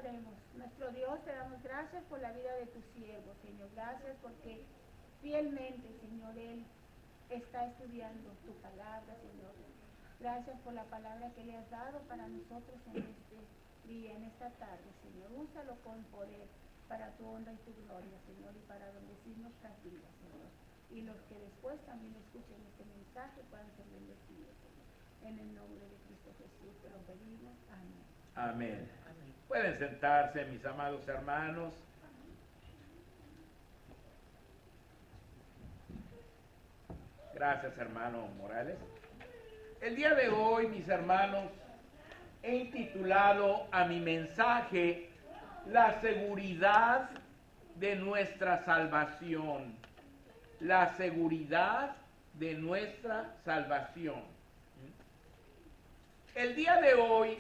Oremos. Nuestro Dios, te damos gracias por la vida de tu siervo, Señor. Gracias porque fielmente, Señor, Él está estudiando tu palabra, Señor. Gracias por la palabra que le has dado para nosotros en este día, en esta tarde, Señor. Úsalo con poder para tu honra y tu gloria, Señor, y para bendecir nuestras vidas, Señor. Y los que después también escuchen este mensaje puedan ser bendecidos, Señor. En el nombre de Cristo Jesús te lo pedimos. Amén. Amén. Pueden sentarse, mis amados hermanos. Gracias, hermano Morales. El día de hoy, mis hermanos, he intitulado a mi mensaje La seguridad de nuestra salvación. La seguridad de nuestra salvación. El día de hoy,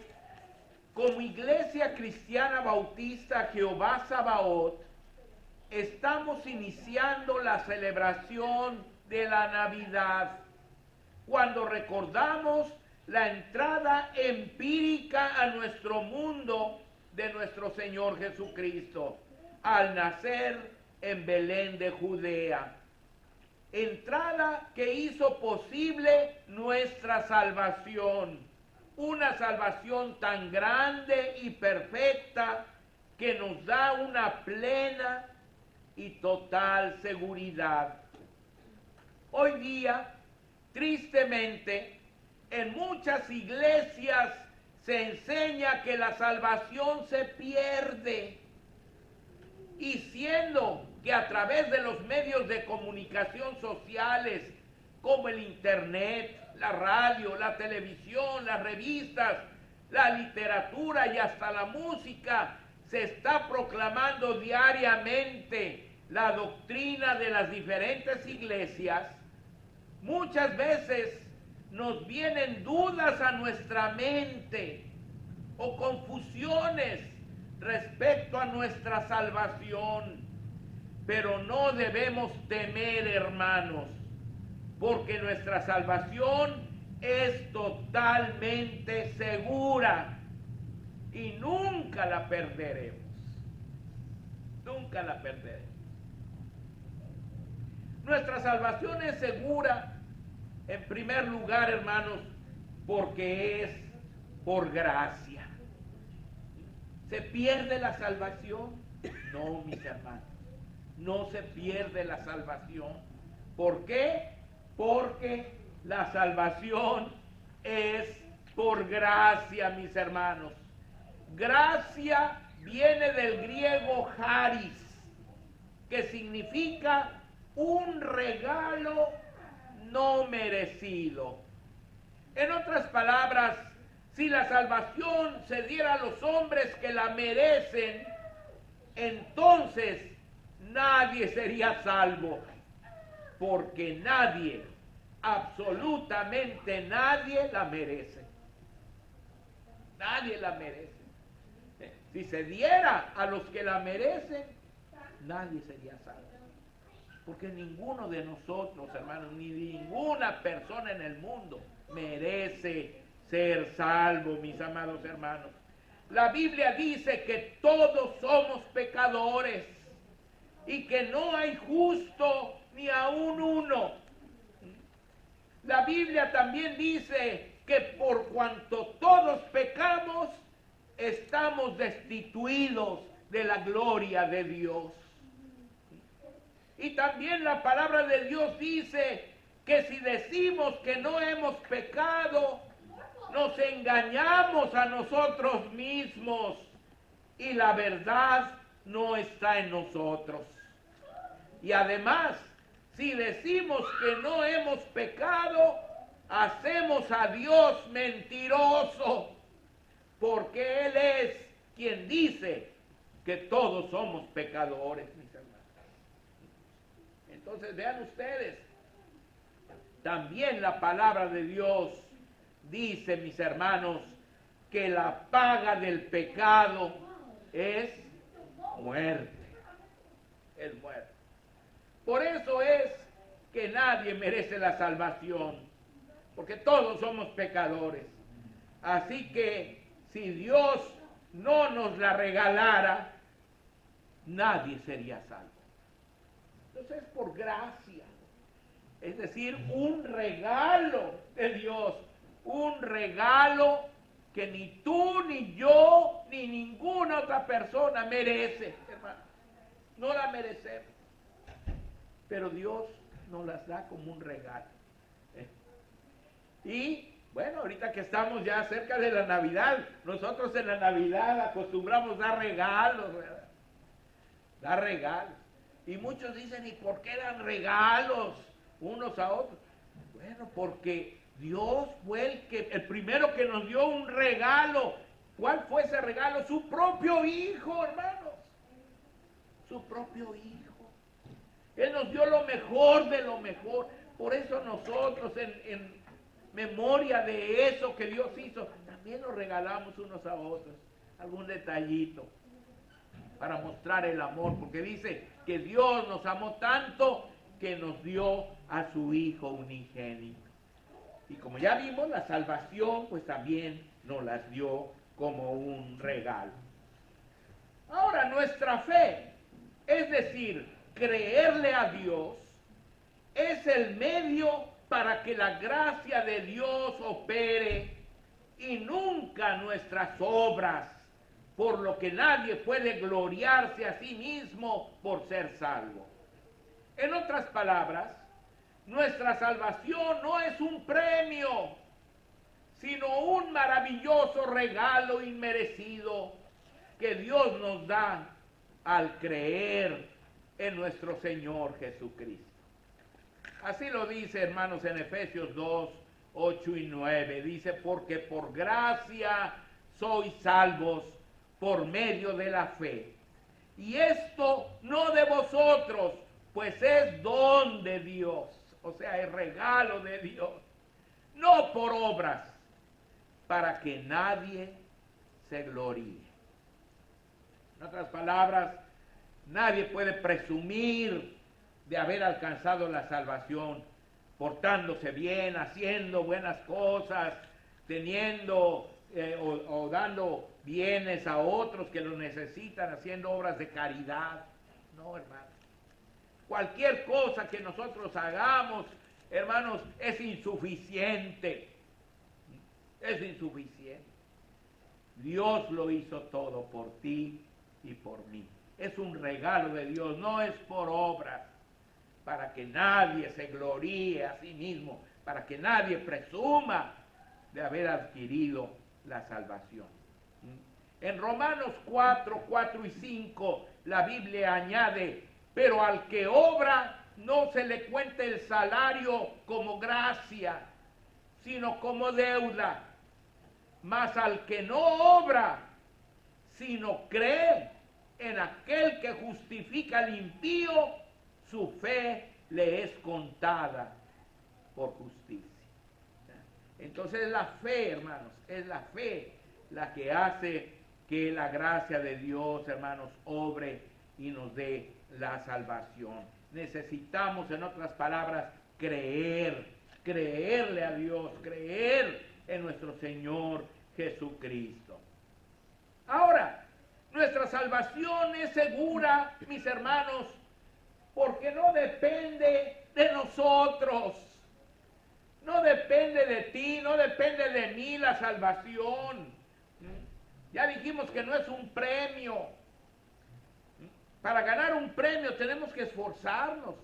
como Iglesia Cristiana Bautista Jehová Sabaoth, estamos iniciando la celebración de la Navidad, cuando recordamos la entrada empírica a nuestro mundo de nuestro Señor Jesucristo, al nacer en Belén de Judea. Entrada que hizo posible nuestra salvación, una salvación tan grande y perfecta que nos da una plena y total seguridad. Hoy día, tristemente, en muchas iglesias se enseña que la salvación se pierde. Y siendo que a través de los medios de comunicación sociales, como el internet, la radio, la televisión, las revistas, la literatura y hasta la música, se está proclamando diariamente la doctrina de las diferentes iglesias, muchas veces nos vienen dudas a nuestra mente o confusiones respecto a nuestra salvación. Pero no debemos temer, hermanos, porque nuestra salvación es totalmente segura y nunca la perderemos. Nunca la perderemos. Nuestra salvación es segura, en primer lugar, hermanos, porque es por gracia. ¿Se pierde la salvación? No, mis hermanos, no se pierde la salvación. ¿Por qué? Porque la salvación es por gracia, mis hermanos. Gracia viene del griego charis, que significa un regalo no merecido. En otras palabras, si la salvación se diera a los hombres que la merecen, entonces nadie sería salvo, porque nadie, absolutamente nadie la merece. Nadie la merece. Si se diera a los que la merecen, nadie sería salvo. Porque ninguno de nosotros, hermanos, ni ninguna persona en el mundo merece ser salvo, mis amados hermanos. La Biblia dice que todos somos pecadores y que no hay justo ni aun uno. La Biblia también dice que por cuanto todos pecamos, estamos destituidos de la gloria de Dios. Y también la palabra de Dios dice que si decimos que no hemos pecado, nos engañamos a nosotros mismos y la verdad no está en nosotros. Y además, si decimos que no hemos pecado, hacemos a Dios mentiroso, porque Él es quien dice que todos somos pecadores, mis hermanos. Entonces vean ustedes, también la palabra de Dios dice, mis hermanos, que la paga del pecado es muerte. Es muerte. Por eso es que nadie merece la salvación, porque todos somos pecadores. Así que si Dios no nos la regalara, nadie sería salvo. Entonces es por gracia, es decir, un regalo de Dios, un regalo que ni tú, ni yo, ni ninguna otra persona merece, hermano. No la merecemos, pero Dios nos las da como un regalo. Y bueno, ahorita que estamos ya cerca de la Navidad, nosotros en la Navidad acostumbramos dar regalos, ¿verdad? Dar regalos. Y muchos dicen, ¿y por qué dan regalos unos a otros? Bueno, porque Dios fue el primero que nos dio un regalo. ¿Cuál fue ese regalo? Su propio Hijo, hermanos. Su propio Hijo. Él nos dio lo mejor de lo mejor. Por eso nosotros en memoria de eso que Dios hizo, también nos regalamos unos a otros algún detallito para mostrar el amor, porque dice que Dios nos amó tanto que nos dio a su Hijo unigénito. Y como ya vimos, la salvación pues también nos las dio como un regalo. Ahora, nuestra fe, es decir, creerle a Dios, es el medio para que la gracia de Dios opere y nunca nuestras obras, por lo que nadie puede gloriarse a sí mismo por ser salvo. En otras palabras, nuestra salvación no es un premio, sino un maravilloso regalo inmerecido que Dios nos da al creer en nuestro Señor Jesucristo. Así lo dice, hermanos, en Efesios 2, 8 y 9. Dice, porque por gracia sois salvos por medio de la fe. Y esto no de vosotros, pues es don de Dios. O sea, es regalo de Dios. No por obras, para que nadie se gloríe. En otras palabras, nadie puede presumir de haber alcanzado la salvación portándose bien, haciendo buenas cosas, teniendo o dando bienes a otros que lo necesitan, haciendo obras de caridad. No, hermano. Cualquier cosa que nosotros hagamos, hermanos, es insuficiente. Es insuficiente. Dios lo hizo todo por ti y por mí. Es un regalo de Dios, no es por obras, para que nadie se gloríe a sí mismo, para que nadie presuma de haber adquirido la salvación. En Romanos 4, 4 y 5, la Biblia añade, pero al que obra no se le cuenta el salario como gracia, sino como deuda. Mas al que no obra, sino cree en aquel que justifica al impío, su fe le es contada por justicia. Entonces la fe, hermanos, es la fe la que hace que la gracia de Dios, hermanos, obre y nos dé la salvación. Necesitamos, en otras palabras, creerle a Dios, creer en nuestro Señor Jesucristo. Ahora, nuestra salvación es segura, mis hermanos, porque no depende de nosotros. No depende de ti, no depende de mí la salvación. Ya dijimos que no es un premio. Para ganar un premio tenemos que esforzarnos.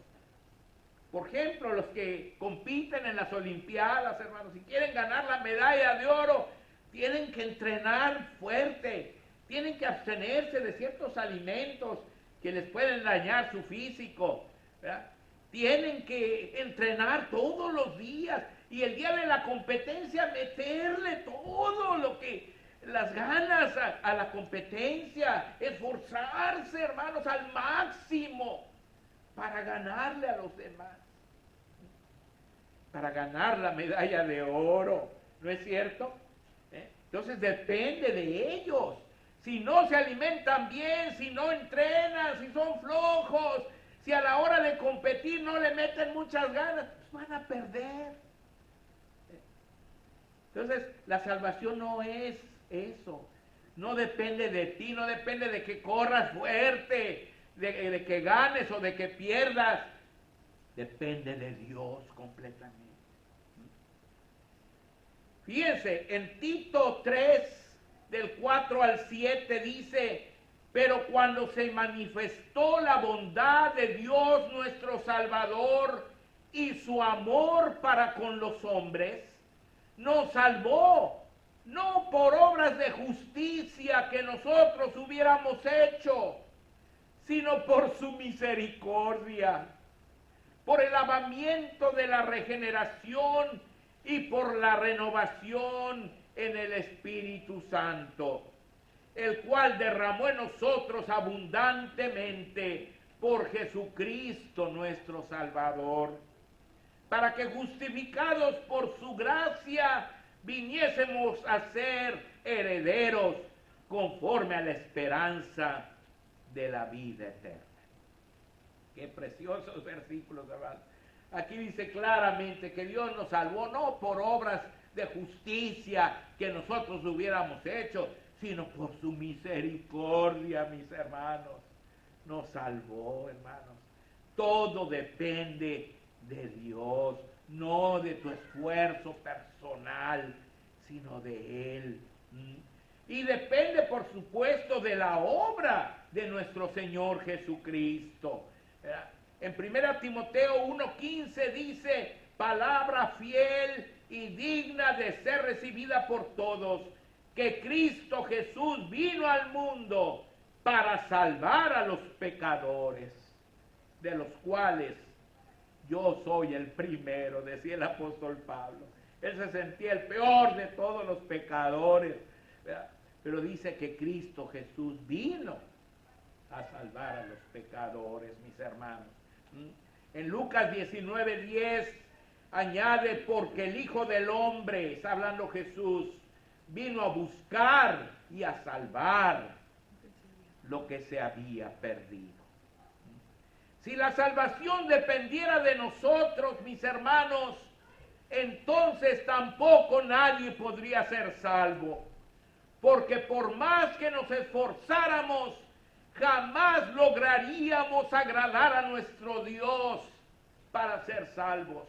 Por ejemplo, los que compiten en las Olimpiadas, hermanos, si quieren ganar la medalla de oro, tienen que entrenar fuerte, tienen que abstenerse de ciertos alimentos que les pueden dañar su físico, ¿verdad? Tienen que entrenar todos los días y el día de la competencia meterle todo lo que las ganas a la competencia, esforzarse, hermanos, al máximo para ganarle a los demás, para ganar la medalla de oro, ¿no es cierto? Entonces depende de ellos. Si no se alimentan bien, si no entrenan, si son flojos, si a la hora de competir no le meten muchas ganas, pues van a perder. Entonces, la salvación no es eso. No depende de ti, no depende de que corras fuerte, de que ganes o de que pierdas. Depende de Dios completamente. Fíjense, en Tito 3, del 4 al 7 dice: pero cuando se manifestó la bondad de Dios nuestro Salvador y su amor para con los hombres, nos salvó, no por obras de justicia que nosotros hubiéramos hecho, sino por su misericordia, por el lavamiento de la regeneración y por la renovación en el Espíritu Santo, el cual derramó en nosotros abundantemente por Jesucristo nuestro Salvador, para que justificados por su gracia viniésemos a ser herederos conforme a la esperanza de la vida eterna. Qué preciosos versículos, hermanos. Aquí dice claramente que Dios nos salvó no por obras de justicia que nosotros hubiéramos hecho, sino por su misericordia, mis hermanos. Nos salvó, hermanos. Todo depende de Dios, no de tu esfuerzo personal, sino de Él. Y depende, por supuesto, de la obra de nuestro Señor Jesucristo. En 1 Timoteo 1:15 dice: palabra fiel y digna de ser recibida por todos, que Cristo Jesús vino al mundo para salvar a los pecadores, de los cuales yo soy el primero, decía el apóstol Pablo. Él se sentía el peor de todos los pecadores, ¿verdad? Pero dice que Cristo Jesús vino a salvar a los pecadores, mis hermanos. En Lucas 19:10 añade: porque el Hijo del Hombre, está hablando Jesús, vino a buscar y a salvar lo que se había perdido. Si la salvación dependiera de nosotros, mis hermanos, entonces tampoco nadie podría ser salvo. Porque por más que nos esforzáramos, jamás lograríamos agradar a nuestro Dios para ser salvos.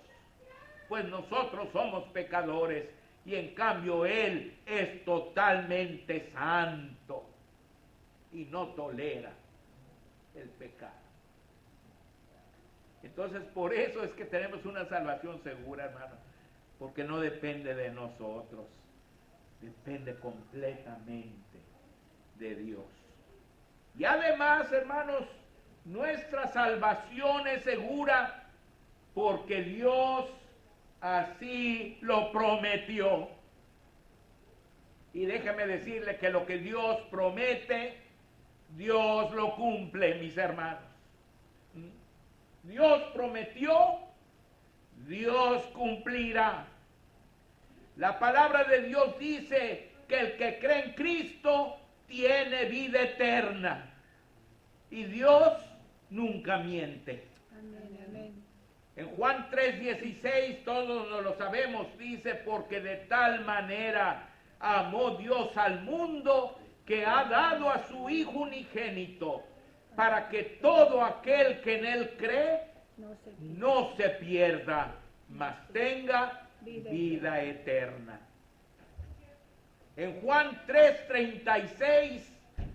Pues nosotros somos pecadores y en cambio Él es totalmente santo y no tolera el pecado. Entonces, por eso es que tenemos una salvación segura, hermano, porque no depende de nosotros, depende completamente de Dios. Y además, hermanos, nuestra salvación es segura porque Dios así lo prometió. Y déjeme decirle que lo que Dios promete, Dios lo cumple, mis hermanos. Dios prometió, Dios cumplirá. La palabra de Dios dice que el que cree en Cristo tiene vida eterna. Y Dios nunca miente. Amén, amén. En Juan 3:16, todos nos lo sabemos, dice: porque de tal manera amó Dios al mundo que ha dado a su Hijo unigénito, para que todo aquel que en Él cree no se pierda, mas tenga vida eterna. En Juan 3:36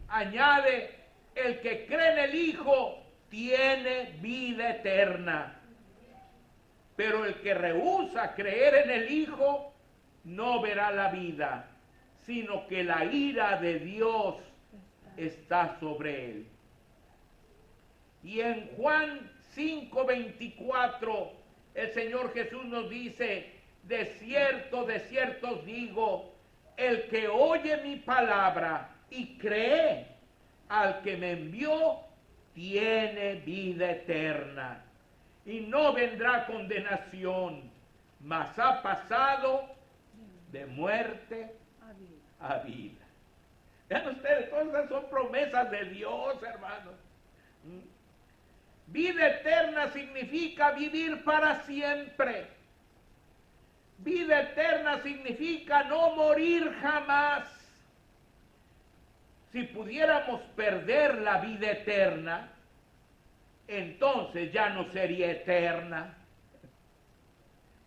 añade: el que cree en el Hijo tiene vida eterna, pero el que rehúsa creer en el Hijo no verá la vida, sino que la ira de Dios está sobre él. Y en Juan 5:24 el Señor Jesús nos dice: de cierto os digo, el que oye mi palabra y cree al que me envió, tiene vida eterna, y no vendrá condenación, mas ha pasado de muerte a vida. Vean ustedes, todas esas son promesas de Dios, hermanos. Vida eterna significa vivir para siempre. Vida eterna significa no morir jamás. si pudiéramos perder la vida eterna, entonces ya no sería eterna.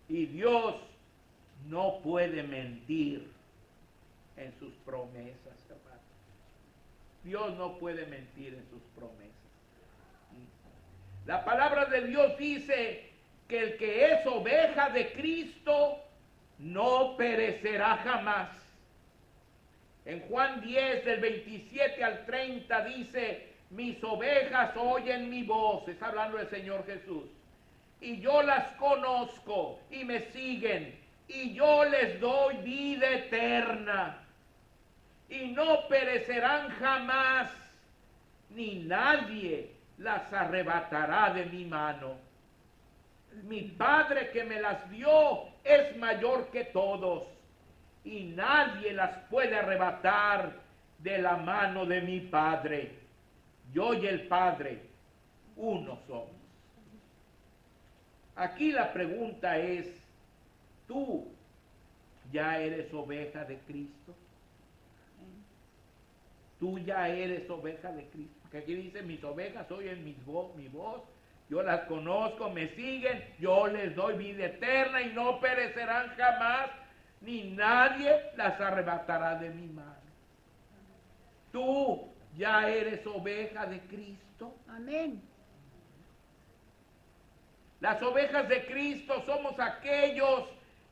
Y Dios no puede mentir en sus promesas, hermano. Dios no puede mentir en sus promesas. La palabra de Dios dice que el que es oveja de Cristo no perecerá jamás. En Juan 10, del 27 al 30 dice, mis ovejas oyen mi voz, está hablando el Señor Jesús, y yo las conozco y me siguen, y yo les doy vida eterna, y no perecerán jamás, ni nadie las arrebatará de mi mano. Mi Padre que me las dio es mayor que todos, y nadie las puede arrebatar de la mano de mi Padre. Yo y el Padre, uno somos. Aquí la pregunta es, ¿tú ya eres oveja de Cristo? ¿Tú ya eres oveja de Cristo? Porque aquí dice, mis ovejas oyen mi voz, yo las conozco, me siguen, yo les doy vida eterna y no perecerán jamás, ni nadie las arrebatará de mi mano. Tú ya eres oveja de Cristo. Amén. Las ovejas de Cristo somos aquellos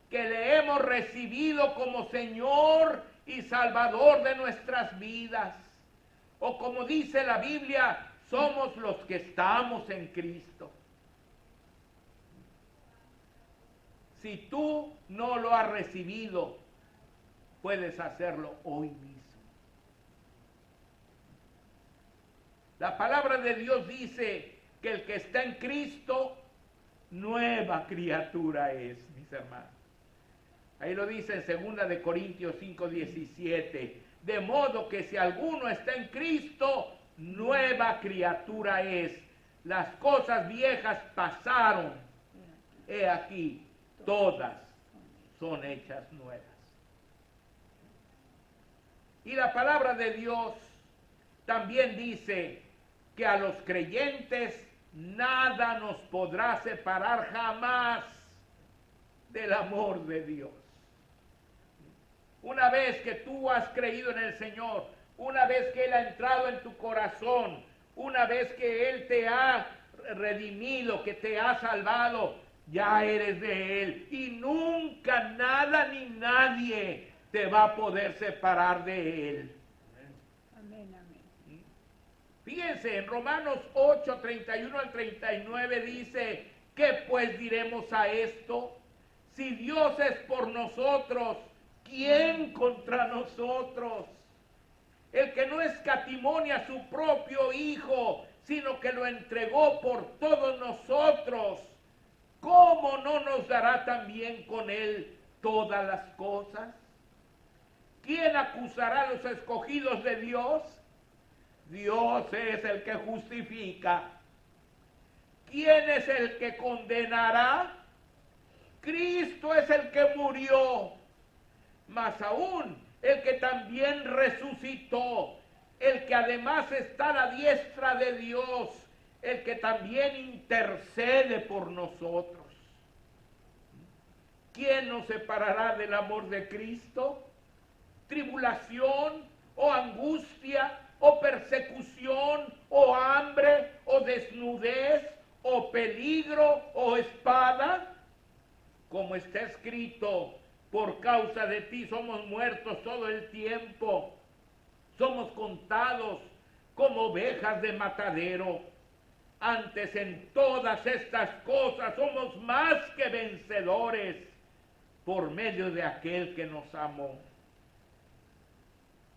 que le hemos recibido como Señor y Salvador de nuestras vidas. O como dice la Biblia, somos los que estamos en Cristo. Si tú no lo has recibido, puedes hacerlo hoy mismo. La palabra de Dios dice que el que está en Cristo, nueva criatura es, mis hermanos. Ahí lo dice en 2 de Corintios 5:17. De modo que si alguno está en Cristo, nueva criatura es. Las cosas viejas pasaron. He aquí, todas son hechas nuevas. Y la palabra de Dios también dice que a los creyentes nada nos podrá separar jamás del amor de Dios. Una vez que tú has creído en el Señor, una vez que Él ha entrado en tu corazón, una vez que Él te ha redimido, que te ha salvado, ya eres de Él. Y nunca nada ni nadie te va a poder separar de Él. Amén, amén. Fíjense, en Romanos 8, 31 al 39 dice, ¿qué pues diremos a esto? Si Dios es por nosotros, ¿quién contra nosotros? El que no escatimó ni a su propio Hijo, sino que lo entregó por todos nosotros, ¿cómo no nos dará también con Él todas las cosas? ¿Quién acusará a los escogidos de Dios? Dios es el que justifica. ¿Quién es el que condenará? Cristo es el que murió, más aún el que también resucitó, el que además está a la diestra de Dios, el que también intercede por nosotros. ¿Quién nos separará del amor de Cristo? ¿Tribulación o angustia o persecución o hambre o desnudez o peligro o espada? Como está escrito, por causa de ti somos muertos todo el tiempo, somos contados como ovejas de matadero. Antes en todas estas cosas somos más que vencedores por medio de aquel que nos amó.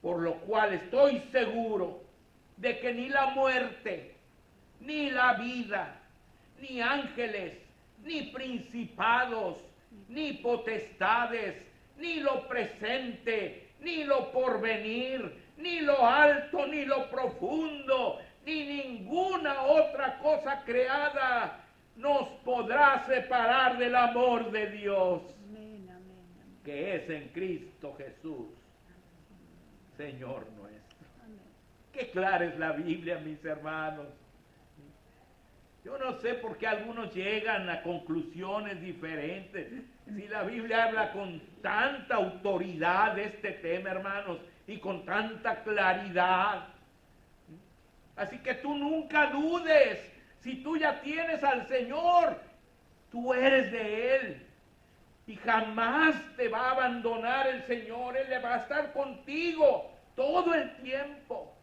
Por lo cual estoy seguro de que ni la muerte, ni la vida, ni ángeles, ni principados, ni potestades, ni lo presente, ni lo porvenir, ni lo alto, ni lo profundo, ni ninguna otra cosa creada nos podrá separar del amor de Dios, Amén, amén, que es en Cristo Jesús, Señor nuestro. amén. Qué clara es la Biblia, mis hermanos. Yo no sé por qué algunos llegan a conclusiones diferentes. Si la Biblia habla con tanta autoridad de este tema, hermanos, y con tanta claridad. Así que tú nunca dudes. Si tú ya tienes al Señor, tú eres de Él. Y jamás te va a abandonar el Señor. Él va a estar contigo todo el tiempo.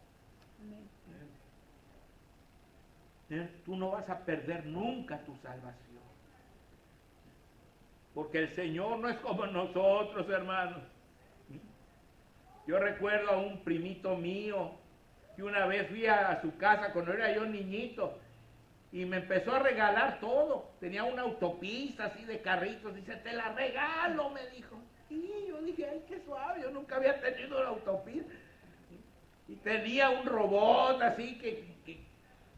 Tú no vas a perder nunca tu salvación. Porque el Señor no es como nosotros, hermanos. Yo recuerdo a un primito mío que una vez fui a su casa cuando era yo niñito y me empezó a regalar todo. Tenía una autopista así de carritos. Dice, te la regalo, me dijo. Y yo dije, ay, qué suave. Yo nunca había tenido una autopista. Y tenía un robot así que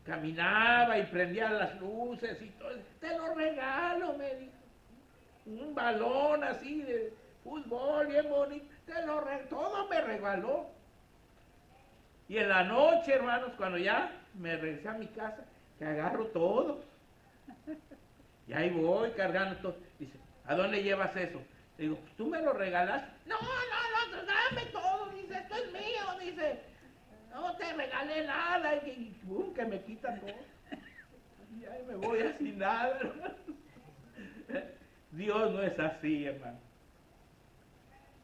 caminaba y prendía las luces y todo. Te lo regalo, me dijo. Un balón así de fútbol bien bonito. Todo me regaló. Y en la noche, hermanos, cuando ya me regresé a mi casa, que agarro todo. Y ahí voy cargando todo. Dice, ¿a dónde llevas eso? Le digo, pues tú me lo regalas. No, dame todo. Dice, esto es mío. Dice, no te regalé nada. Y pum, que me quita todo. Y ahí me voy así nada, hermano. Dios no es así, hermano.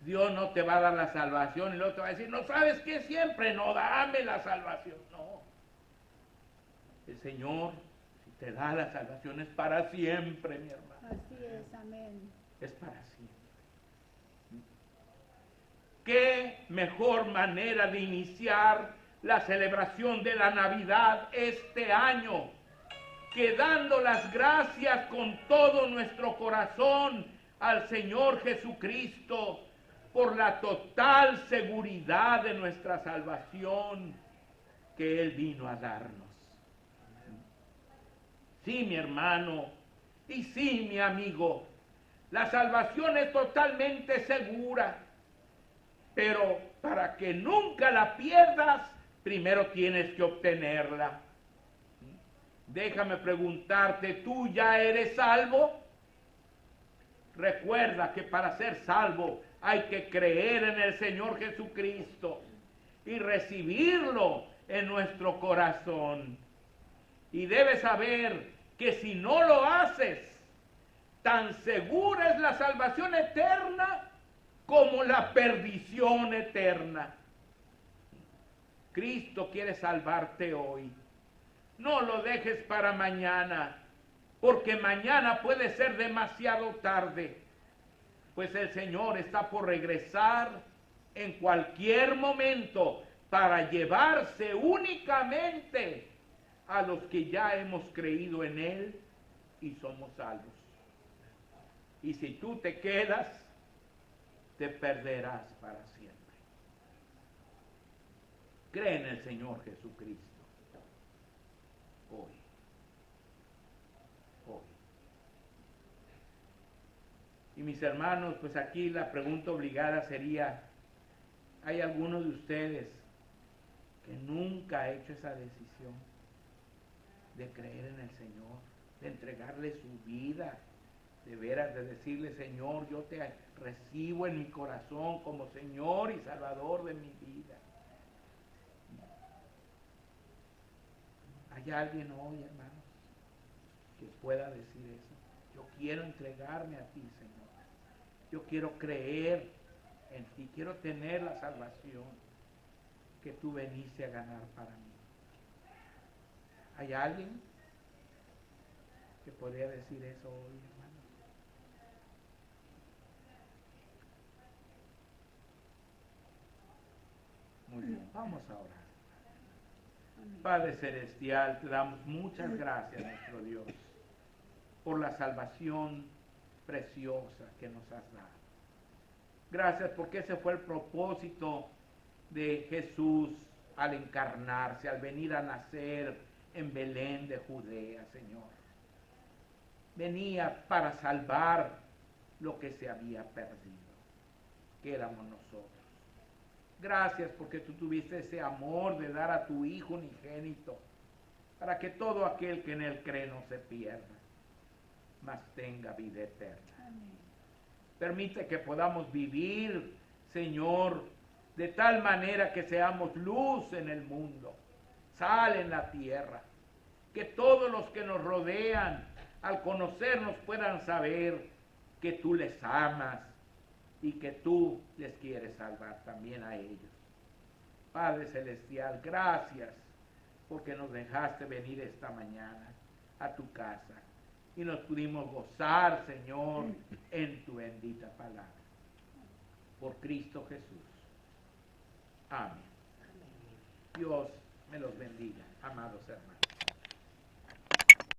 Dios no te va a dar la salvación y luego te va a decir, no sabes qué, siempre no, dame la salvación. No. El Señor, si te da la salvación, es para siempre, mi hermano. Así es, amén. Es para siempre. ¿Qué mejor manera de iniciar la celebración de la Navidad este año que dando las gracias con todo nuestro corazón al Señor Jesucristo por la total seguridad de nuestra salvación que Él vino a darnos? Sí, mi hermano, y sí, mi amigo, la salvación es totalmente segura, pero para que nunca la pierdas, primero tienes que obtenerla. Déjame preguntarte, ¿tú ya eres salvo? Recuerda que para ser salvo hay que creer en el Señor Jesucristo y recibirlo en nuestro corazón. Y debes saber que si no lo haces, tan segura es la salvación eterna como la perdición eterna. Cristo quiere salvarte hoy. No lo dejes para mañana, porque mañana puede ser demasiado tarde, pues el Señor está por regresar en cualquier momento para llevarse únicamente a los que ya hemos creído en Él y somos salvos. Y si tú te quedas, te perderás para siempre. Cree en el Señor Jesucristo. Hoy. Y mis hermanos, pues aquí la pregunta obligada sería, ¿hay alguno de ustedes que nunca ha hecho esa decisión de creer en el Señor, de entregarle su vida, de veras, de decirle, Señor, yo te recibo en mi corazón como Señor y Salvador de mi vida? ¿Hay alguien hoy, hermanos, que pueda decir eso? Yo quiero entregarme a ti, Señor. Yo quiero creer en ti. Quiero tener la salvación que tú veniste a ganar para mí. ¿Hay alguien que podría decir eso hoy, hermanos? Muy bien, vamos a orar. Padre Celestial, te damos muchas gracias, nuestro Dios, por la salvación preciosa que nos has dado. Gracias porque ese fue el propósito de Jesús al encarnarse, al venir a nacer en Belén de Judea, Señor. Venía para salvar lo que se había perdido, que éramos nosotros. Gracias porque tú tuviste ese amor de dar a tu Hijo unigénito, para que todo aquel que en él cree no se pierda, mas tenga vida eterna. Amén. Permite que podamos vivir, Señor, de tal manera que seamos luz en el mundo, sal en la tierra, que todos los que nos rodean, al conocernos, puedan saber que tú les amas y que tú les quieres salvar también a ellos. Padre Celestial, gracias porque nos dejaste venir esta mañana a tu casa y nos pudimos gozar, Señor, en tu bendita palabra. Por Cristo Jesús. Amén. Dios me los bendiga, amados hermanos.